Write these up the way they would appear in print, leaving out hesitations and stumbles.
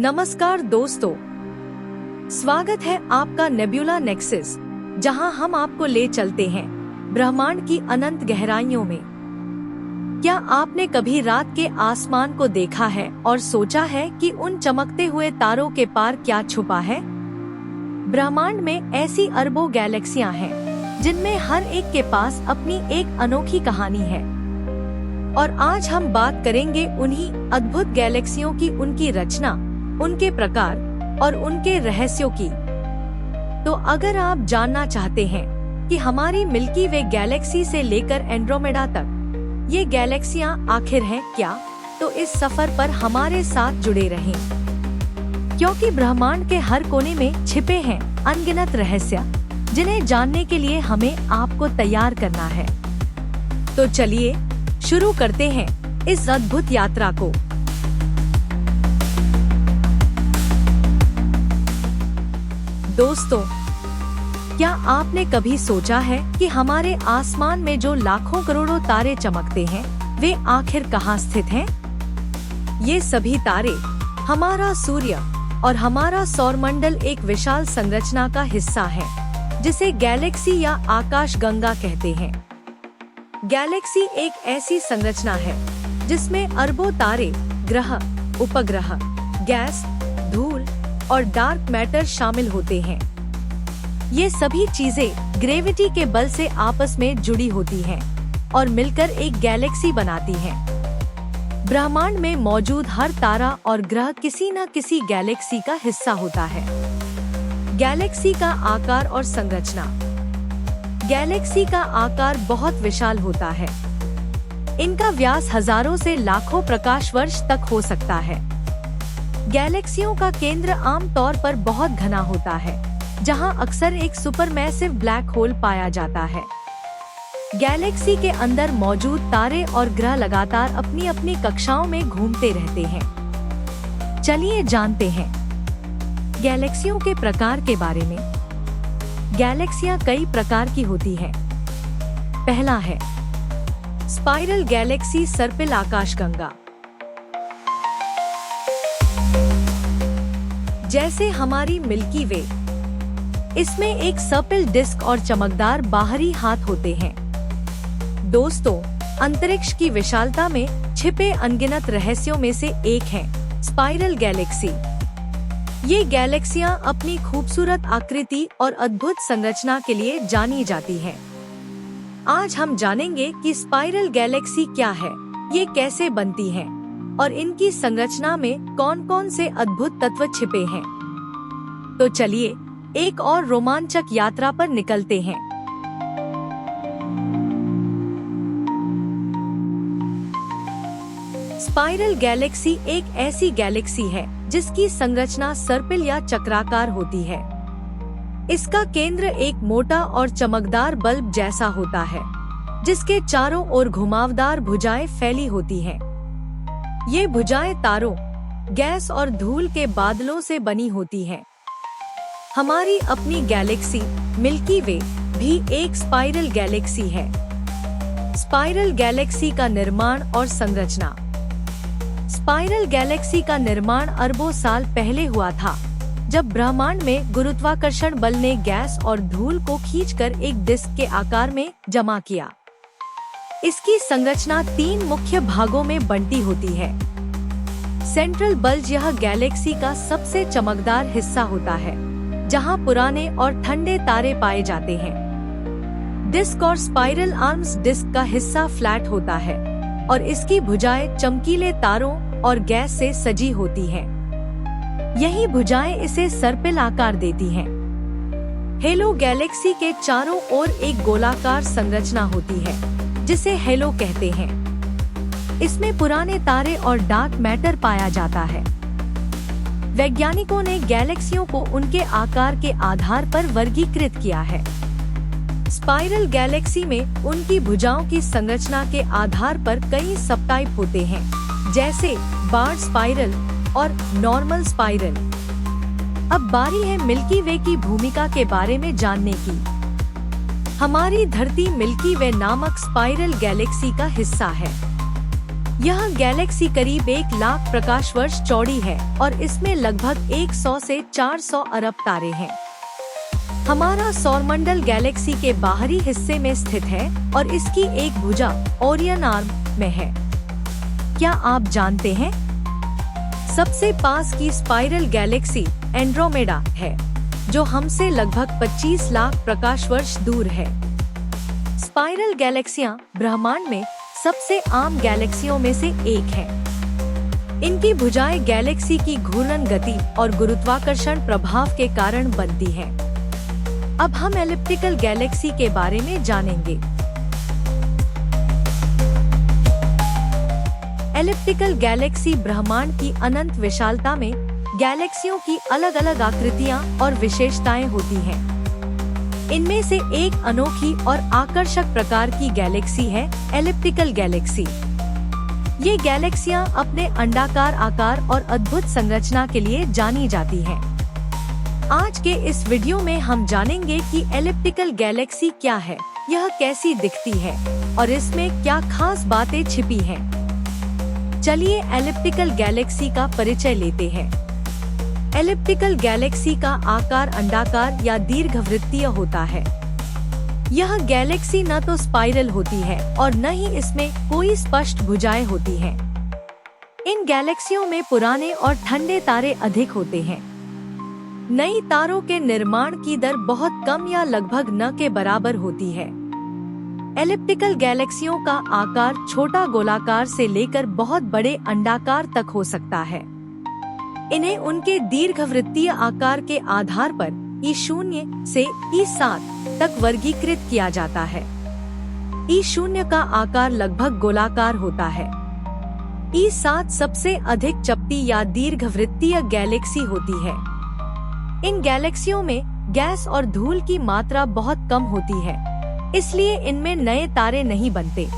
नमस्कार दोस्तों, स्वागत है आपका नेब्यूला नेक्सस, जहां हम आपको ले चलते हैं ब्रह्मांड की अनंत गहराइयों में। क्या आपने कभी रात के आसमान को देखा है और सोचा है कि उन चमकते हुए तारों के पार क्या छुपा है? ब्रह्मांड में ऐसी अरबों गैलेक्सियां हैं, जिनमें हर एक के पास अपनी एक अनोखी कहानी है। और आज हम बात करेंगे उन्हीं अद्भुत गैलेक्सियों की, उनकी रचना, उनके प्रकार और उनके रहस्यों की। तो अगर आप जानना चाहते हैं कि हमारी मिल्की वे गैलेक्सी से लेकर एंड्रोमेडा तक ये गैलेक्सियां आखिर हैं क्या, तो इस सफर पर हमारे साथ जुड़े रहें, क्योंकि ब्रह्मांड के हर कोने में छिपे हैं अनगिनत रहस्य, जिन्हें जानने के लिए हमें आपको तैयार करना है। तो चलिए शुरू करते हैं इस अद्भुत यात्रा को। दोस्तों, क्या आपने कभी सोचा है कि हमारे आसमान में जो लाखों करोड़ों तारे चमकते हैं, वे आखिर कहाँ स्थित हैं? ये सभी तारे, हमारा सूर्य और हमारा सौरमंडल एक विशाल संरचना का हिस्सा है, जिसे गैलेक्सी या आकाश गंगा कहते हैं। गैलेक्सी एक ऐसी संरचना है जिसमें अरबों तारे, ग्रह, उपग्रह, गैस, धूल और डार्क मैटर शामिल होते हैं। ये सभी चीजें ग्रेविटी के बल से आपस में जुड़ी होती हैं और मिलकर एक गैलेक्सी बनाती हैं। ब्रह्मांड में मौजूद हर तारा और ग्रह किसी न किसी गैलेक्सी का हिस्सा होता है। गैलेक्सी का आकार और संरचना। गैलेक्सी का आकार बहुत विशाल होता है। इनका व्यास हजारों से लाखों प्रकाश वर्ष तक हो सकता है। गैलेक्सियों का केंद्र आमतौर पर बहुत घना होता है, जहां अक्सर एक सुपरमैसिव ब्लैक होल पाया जाता है। गैलेक्सी के अंदर मौजूद तारे और ग्रह लगातार अपनी अपनी कक्षाओं में घूमते रहते हैं। चलिए जानते हैं गैलेक्सियों के प्रकार के बारे में। गैलेक्सियां कई प्रकार की होती हैं। पहला है स्पाइरल गैलेक्सी, सर्पिल आकाशगंगा। जैसे हमारी मिल्की वे, इसमें एक सर्पिल डिस्क और चमकदार बाहरी हाथ होते हैं। दोस्तों, अंतरिक्ष की विशालता में छिपे अनगिनत रहस्यों में से एक है स्पाइरल गैलेक्सी। ये गैलेक्सियां अपनी खूबसूरत आकृति और अद्भुत संरचना के लिए जानी जाती हैं। आज हम जानेंगे कि स्पाइरल गैलेक्सी क्या है, ये कैसे बनती हैं और इनकी संरचना में कौन-कौन से अद्भुत तत्व छिपे हैं। तो चलिए एक और रोमांचक यात्रा पर निकलते हैं। स्पाइरल गैलेक्सी एक ऐसी गैलेक्सी है जिसकी संरचना सर्पिल या चक्राकार होती है। इसका केंद्र एक मोटा और चमकदार बल्ब जैसा होता है, जिसके चारों ओर घुमावदार भुजाएं फैली होती हैं। ये भुजाएं तारों, गैस और धूल के बादलों से बनी होती हैं। हमारी अपनी गैलेक्सी मिल्की वे भी एक स्पाइरल गैलेक्सी है। स्पाइरल गैलेक्सी का निर्माण और संरचना। स्पाइरल गैलेक्सी का निर्माण अरबों साल पहले हुआ था, जब ब्रह्मांड में गुरुत्वाकर्षण बल ने गैस और धूल को खींचकर एक डिस्क के आकार में जमा किया। इसकी संरचना 3 मुख्य भागों में बंटी होती है। सेंट्रल बल्ज यह गैलेक्सी का सबसे चमकदार हिस्सा होता है, जहां पुराने और ठंडे तारे पाए जाते हैं। डिस्क और स्पाइरल आर्म्स। डिस्क का हिस्सा फ्लैट होता है और इसकी भुजाएं चमकीले तारों और गैस से सजी होती हैं। यही भुजाएं इसे सर्पिल आकार देती हैं। हेलो गैलेक्सी के चारों ओर एक गोलाकार संरचना होती है, जिसे हेलो कहते हैं। इसमें पुराने तारे और डार्क मैटर पाया जाता है। वैज्ञानिकों ने गैलेक्सियों को उनके आकार के आधार पर वर्गीकृत किया है। स्पाइरल गैलेक्सी में उनकी भुजाओं की संरचना के आधार पर कई सबटाइप होते हैं, जैसे बार्ड स्पाइरल और नॉर्मल स्पाइरल। अब बारी है मिल्की वे की भूमिका के बारे में जानने की। हमारी धरती मिल्की वे नामक स्पाइरल गैलेक्सी का हिस्सा है। यह गैलेक्सी करीब 1 लाख प्रकाश वर्ष चौड़ी है और इसमें लगभग 100 से 400 अरब तारे हैं। हमारा सौरमंडल गैलेक्सी के बाहरी हिस्से में स्थित है और इसकी एक भुजा ओरियन आर्म में है। क्या आप जानते हैं? सबसे पास की स्पाइरल गैलेक्सी एंड्रोमेडा है, जो हमसे लगभग 25 लाख प्रकाश वर्ष दूर है। स्पाइरल गैलेक्सियां ब्रह्मांड में सबसे आम गैलेक्सियों में से एक है। इनकी भुजाएं गैलेक्सी की घूर्णन गति और गुरुत्वाकर्षण प्रभाव के कारण बनती हैं। अब हम एलिप्टिकल गैलेक्सी के बारे में जानेंगे। एलिप्टिकल गैलेक्सी ब्रह्मांड की अनंत विशालता में गैलेक्सियों की अलग अलग आकृतियां और विशेषताएं होती हैं। इनमें से एक अनोखी और आकर्षक प्रकार की गैलेक्सी है एलिप्टिकल गैलेक्सी। ये गैलेक्सियां अपने अंडाकार आकार और अद्भुत संरचना के लिए जानी जाती हैं। आज के इस वीडियो में हम जानेंगे कि एलिप्टिकल गैलेक्सी क्या है, यह कैसी दिखती है और इसमें क्या खास बातें छिपी हैं। चलिए एलिप्टिकल गैलेक्सी का परिचय लेते हैं। एलिप्टिकल गैलेक्सी का आकार अंडाकार या दीर्घवृत्तीय होता है। यह गैलेक्सी न तो स्पाइरल होती है और न ही इसमें कोई स्पष्ट भुजाएं होती हैं। इन गैलेक्सियों में पुराने और ठंडे तारे अधिक होते हैं। नई तारों के निर्माण की दर बहुत कम या लगभग न के बराबर होती है। एलिप्टिकल गैलेक्सियों का आकार छोटा गोलाकार से लेकर बहुत बड़े अंडाकार तक हो सकता है। इन्हें उनके दीर्घवृत्तीय आकार के आधार पर E0 से E7 तक वर्गीकृत किया जाता है। E0 का आकार लगभग गोलाकार होता है। E7 सबसे अधिक चपटी या दीर्घवृत्तीय गैलेक्सी होती है। इन गैलेक्सियों में गैस और धूल की मात्रा बहुत कम होती है, इसलिए इनमें नए तारे नहीं बनते।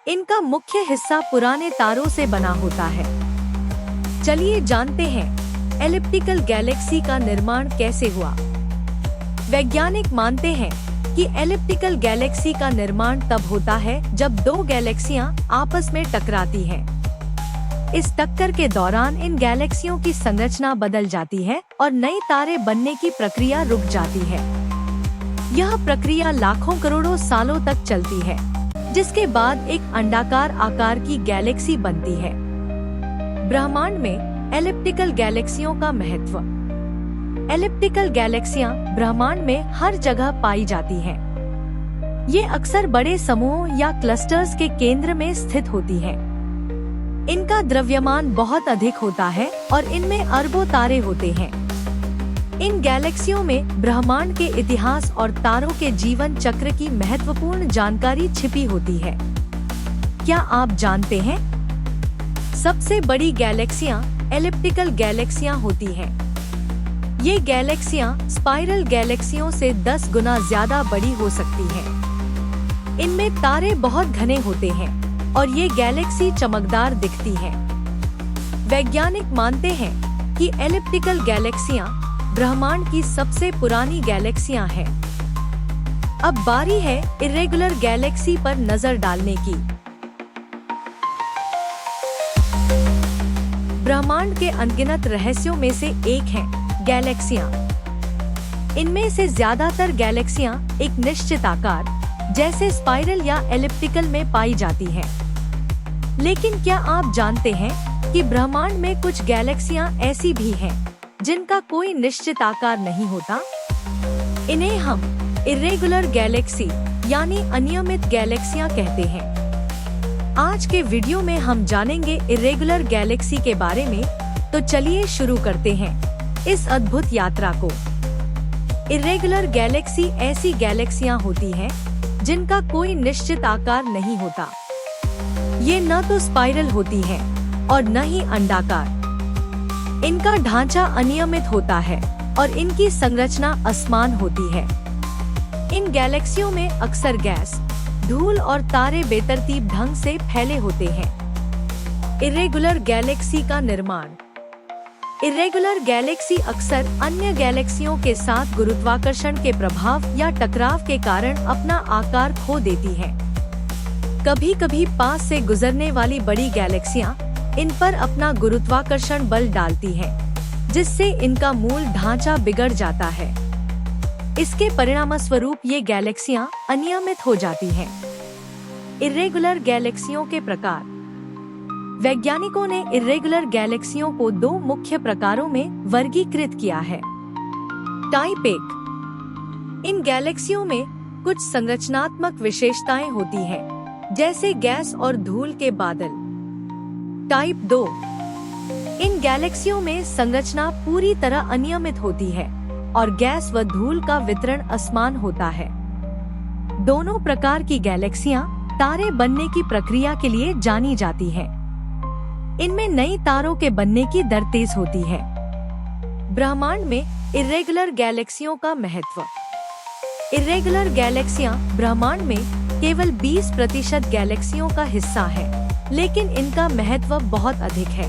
इनका मुख्य हिस्सा पुराने तारों से बना होता है। चलिए जानते हैं एलिप्टिकल गैलेक्सी का निर्माण कैसे हुआ। वैज्ञानिक मानते हैं कि एलिप्टिकल गैलेक्सी का निर्माण तब होता है जब दो गैलेक्सियां आपस में टकराती हैं। इस टक्कर के दौरान इन गैलेक्सियों की संरचना बदल जाती है और नए तारे बनने की प्रक्रिया रुक जाती है। यह प्रक्रिया लाखों करोड़ों सालों तक चलती है, जिसके बाद एक अंडाकार आकार की गैलेक्सी बनती है। ब्रह्मांड में एलिप्टिकल गैलेक्सियों का महत्व। एलिप्टिकल गैलेक्सियां ब्रह्मांड में हर जगह पाई जाती हैं। ये अक्सर बड़े समूहों या क्लस्टर्स के केंद्र में स्थित होती हैं। इनका द्रव्यमान बहुत अधिक होता है और इनमें अरबों तारे होते हैं। इन गैलेक्सियों में ब्रह्मांड के इतिहास और तारों के जीवन चक्र की महत्वपूर्ण जानकारी छिपी होती है। क्या आप जानते हैं? सबसे बड़ी गैलेक्सियां एलिप्टिकल गैलेक्सियां होती हैं। ये गैलेक्सियां स्पाइरल गैलेक्सियों से 10 गुना ज्यादा बड़ी हो सकती हैं। इनमें तारे बहुत घने होते हैं और ये गैलेक्सी चमकदार दिखती हैं। वैज्ञानिक मानते हैं कि एलिप्टिकल गैलेक्सियां ब्रह्मांड की सबसे पुरानी गैलेक्सियां हैं। अब बारी है इर्रेगुलर गैलेक्सी पर नजर डालने की। ब्रह्मांड के अनगिनत रहस्यों में से एक है गैलेक्सियां। इनमें से ज्यादातर गैलेक्सियां एक निश्चित आकार जैसे स्पाइरल या एलिप्टिकल में पाई जाती हैं। लेकिन क्या आप जानते हैं कि ब्रह्मांड में कुछ गैलेक्सियां ऐसी भी हैं जिनका कोई निश्चित आकार नहीं होता? इन्हें हम इर्रेगुलर गैलेक्सी यानी अनियमित गैलेक्सियां कहते हैं। आज के वीडियो में हम जानेंगे इर्रेगुलर गैलेक्सी के बारे में, तो चलिए शुरू करते हैं इस अद्भुत यात्रा को। इर्रेगुलर गैलेक्सी ऐसी गैलेक्सियां होती हैं जिनका कोई निश्चित आकार नहीं होता। ये न तो स्पाइरल होती हैं और न ही अंडाकार। इनका ढांचा अनियमित होता है और इनकी संरचना असमान होती है। इन गैलेक्सियों में अक्सर गैस, धूल और तारे बेतरतीब ढंग से फैले होते हैं। इर्रेगुलर गैलेक्सी का निर्माण। इर्रेगुलर गैलेक्सी अक्सर अन्य गैलेक्सियों के साथ गुरुत्वाकर्षण के प्रभाव या टकराव के कारण अपना आकार खो देती है। कभी कभी पास से गुजरने वाली बड़ी गैलेक्सियां इन पर अपना गुरुत्वाकर्षण बल डालती हैं, जिससे इनका मूल ढांचा बिगड़ जाता है। इसके परिणामस्वरूप ये गैलेक्सियां अनियमित हो जाती हैं। इर्रेगुलर गैलेक्सियों के प्रकार। वैज्ञानिकों ने इर्रेगुलर गैलेक्सियों को दो मुख्य प्रकारों में वर्गीकृत किया है। टाइप 1। इन गैलेक्सियों में कुछ संरचनात्मक विशेषताएं होती हैं, जैसे गैस और धूल के बादल। टाइप 2। इन गैलेक्सियों में संरचना पूरी तरह अनियमित होती है और गैस व धूल का वितरण असमान होता है। दोनों प्रकार की गैलेक्सियां तारे बनने की प्रक्रिया के लिए जानी जाती हैं। इनमें नई तारों के बनने की दर तेज होती है। ब्रह्मांड में इर्रेगुलर गैलेक्सियों का महत्व। इर्रेगुलर गैलेक्सियां ब्रह्मांड में केवल 20% गैलेक्सियों का हिस्सा है, लेकिन इनका महत्व बहुत अधिक है।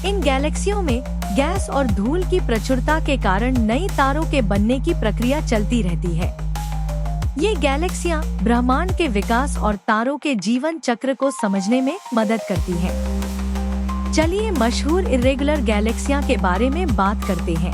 इन गैलेक्सियों में गैस और धूल की प्रचुरता के कारण नई तारों के बनने की प्रक्रिया चलती रहती है। ये गैलेक्सियां ब्रह्मांड के विकास और तारों के जीवन चक्र को समझने में मदद करती हैं। चलिए मशहूर इर्रेगुलर गैलेक्सियां के बारे में बात करते हैं।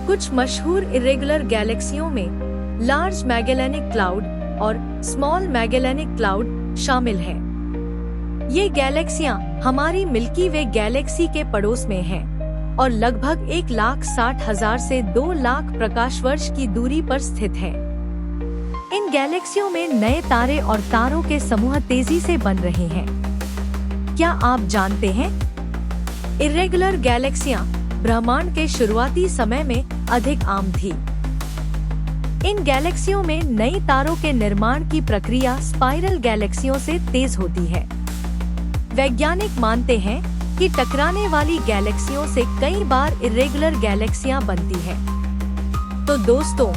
कुछ मशहूर इर्रेगुलर गैलेक्सियों में लार्ज मैगेलेनिक क्लाउड और स्मॉल मैगेलेनिक क्लाउड शामिल हैं। ये गैलेक्सियां हमारी मिल्की वे गैलेक्सी के पड़ोस में हैं और लगभग 1,60,000 से 2 लाख प्रकाश वर्ष की दूरी पर स्थित हैं। इन गैलेक्सियों में नए तारे और तारों के समूह तेजी से बन रहे हैं। क्या आप जानते हैं? इर्रेगुलर गैलेक्सियां ब्रह्मांड के शुरुआती समय में अधिक आम थी। इन गैलेक्सियों में नई तारों के निर्माण की प्रक्रिया स्पाइरल गैलेक्सियों से तेज होती है। वैज्ञानिक मानते हैं कि टकराने वाली गैलेक्सियों से कई बार इर्रेगुलर गैलेक्सियां बनती हैं। तो दोस्तों,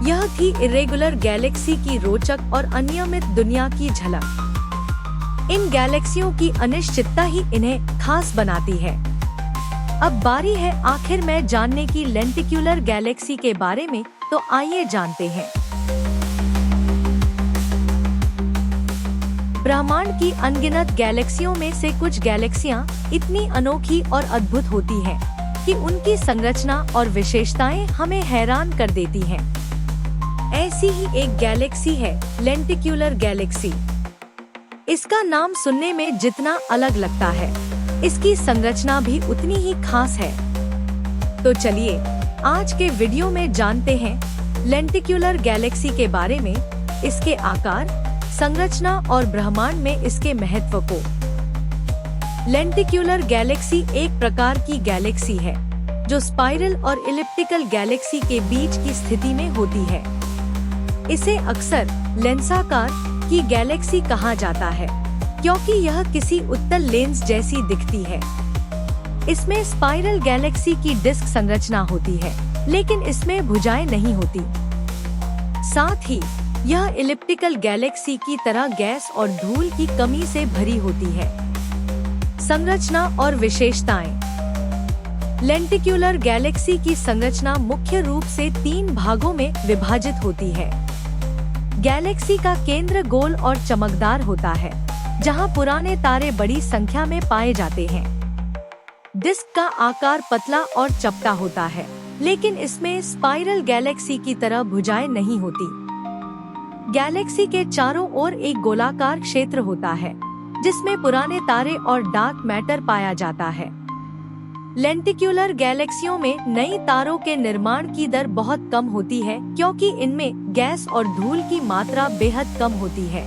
यह थी इर्रेगुलर गैलेक्सी की रोचक और अनियमित दुनिया की झलक। इन गैलेक्सियों की अनिश्चितता ही इन्हें खास बनाती है। अब बारी है आखिर में जानने की लेंटिक्युलर गैलेक्सी के बारे में, तो आइए जानते हैं। ब्रह्मांड की अनगिनत गैलेक्सियों में से कुछ गैलेक्सियां इतनी अनोखी और अद्भुत होती हैं कि उनकी संरचना और विशेषताएं हमें हैरान कर देती हैं। ऐसी ही एक गैलेक्सी है लेंटिक्युलर गैलेक्सी। इसका नाम सुनने में जितना अलग लगता है, इसकी संरचना भी उतनी ही खास है। तो चलिए आज के वीडियो में जानते हैं लेंटिक्युलर गैलेक्सी के बारे में, इसके आकार, संरचना और ब्रह्मांड में इसके महत्व को। लेंटिक्युलर गैलेक्सी एक प्रकार की गैलेक्सी है जो स्पाइरल और इलिप्टिकल गैलेक्सी के बीच की स्थिति में होती है। इसे अक्सर लेंसाकार की गैलेक्सी कहा जाता है, क्योंकि यह किसी उत्तल लेंस जैसी दिखती है। इसमें स्पाइरल गैलेक्सी की डिस्क संरचना होती है, लेकिन इसमें भुजाएं नहीं होती। साथ ही यह इलिप्टिकल गैलेक्सी की तरह गैस और धूल की कमी से भरी होती है। संरचना और विशेषताएं। लेंटिक्युलर गैलेक्सी की संरचना मुख्य रूप से 3 भागों में विभाजित होती है। गैलेक्सी का केंद्र गोल और चमकदार होता है, जहां पुराने तारे बड़ी संख्या में पाए जाते हैं। डिस्क का आकार पतला और चपटा होता है, लेकिन इसमें स्पाइरल गैलेक्सी की तरह भुजाएं नहीं होती। गैलेक्सी के चारों ओर एक गोलाकार क्षेत्र होता है, जिसमें पुराने तारे और डार्क मैटर पाया जाता है। लेंटिक्युलर गैलेक्सियों में नई तारों के निर्माण की दर बहुत कम होती है, क्योंकि इनमें गैस और धूल की मात्रा बेहद कम होती है।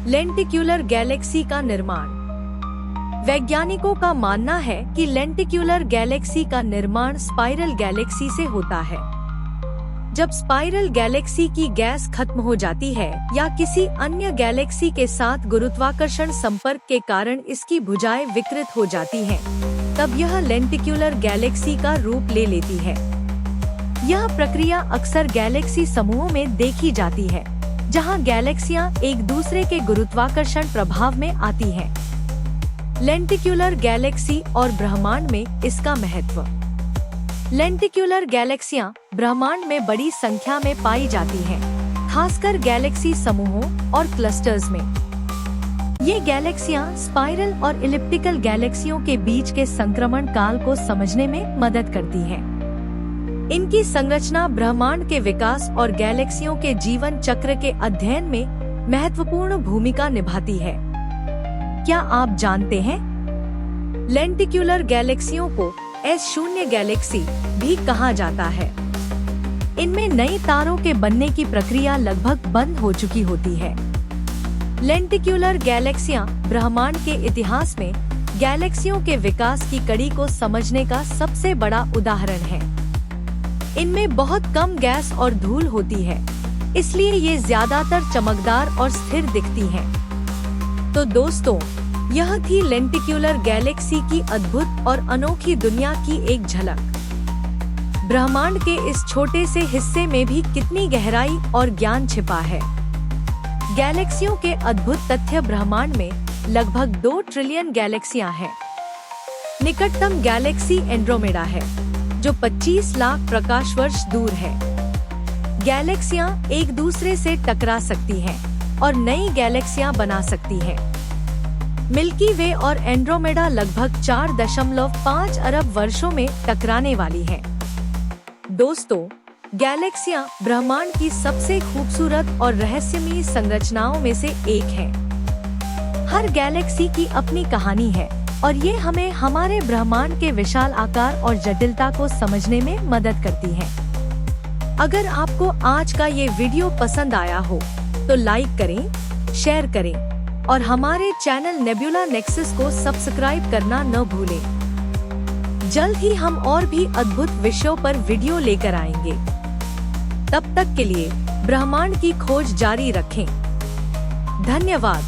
लेंटिक्युलर गैलेक्सी का निर्माण। वैज्ञानिकों का मानना है कि लेंटिक्युलर गैलेक्सी का निर्माण स्पाइरल गैलेक्सी से होता है। जब स्पाइरल गैलेक्सी की गैस खत्म हो जाती है या किसी अन्य गैलेक्सी के साथ गुरुत्वाकर्षण संपर्क के कारण इसकी भुजाएं विकृत हो जाती हैं, तब यह लेंटिक्युलर गैलेक्सी का रूप ले लेती है। यह प्रक्रिया अक्सर गैलेक्सी समूहों में देखी जाती है, जहां गैलेक्सियां एक दूसरे के गुरुत्वाकर्षण प्रभाव में आती हैं। लेंटिक्युलर गैलेक्सी और ब्रह्मांड में इसका महत्व। लेंटिक्युलर गैलेक्सियां ब्रह्मांड में बड़ी संख्या में पाई जाती हैं, खासकर गैलेक्सी समूहों और क्लस्टर्स में। ये गैलेक्सियां स्पाइरल और इलिप्टिकल गैलेक्सियों के बीच के संक्रमण काल को समझने में मदद करती है। इनकी संरचना ब्रह्मांड के विकास और गैलेक्सियों के जीवन चक्र के अध्ययन में महत्वपूर्ण भूमिका निभाती है। क्या आप जानते हैं, लेंटिक्युलर गैलेक्सियों को S0 गैलेक्सी भी कहा जाता है। इनमें नई तारों के बनने की प्रक्रिया लगभग बंद हो चुकी होती है। लेंटिक्युलर गैलेक्सियां ब्रह्मांड के इतिहास में गैलेक्सियों के विकास की कड़ी को समझने का सबसे बड़ा उदाहरण है। इनमें बहुत कम गैस और धूल होती है, इसलिए ये ज्यादातर चमकदार और स्थिर दिखती हैं। तो दोस्तों, यह थी लेंटिक्युलर गैलेक्सी की अद्भुत और अनोखी दुनिया की एक झलक। ब्रह्मांड के इस छोटे से हिस्से में भी कितनी गहराई और ज्ञान छिपा है। गैलेक्सियों के अद्भुत तथ्य। ब्रह्मांड में लगभग 2 ट्रिलियन गैलेक्सियां हैं। निकटतम गैलेक्सी एंड्रोमेडा है, जो 25 लाख प्रकाश वर्ष दूर है। गैलेक्सियां एक दूसरे से टकरा सकती हैं और नई गैलेक्सियां बना सकती हैं। मिल्की वे और एंड्रोमेडा लगभग 4.5 अरब वर्षों में टकराने वाली हैं। दोस्तों, गैलेक्सियां ब्रह्मांड की सबसे खूबसूरत और रहस्यमयी संरचनाओं में से एक है। हर गैलेक्सी की अपनी कहानी है और ये हमें हमारे ब्रह्मांड के विशाल आकार और जटिलता को समझने में मदद करती है। अगर आपको आज का ये वीडियो पसंद आया हो तो लाइक करें, शेयर करें और हमारे चैनल नेबुला नेक्सस को सब्सक्राइब करना न भूलें। जल्द ही हम और भी अद्भुत विषयों पर वीडियो लेकर आएंगे। तब तक के लिए ब्रह्मांड की खोज जारी रखें। धन्यवाद।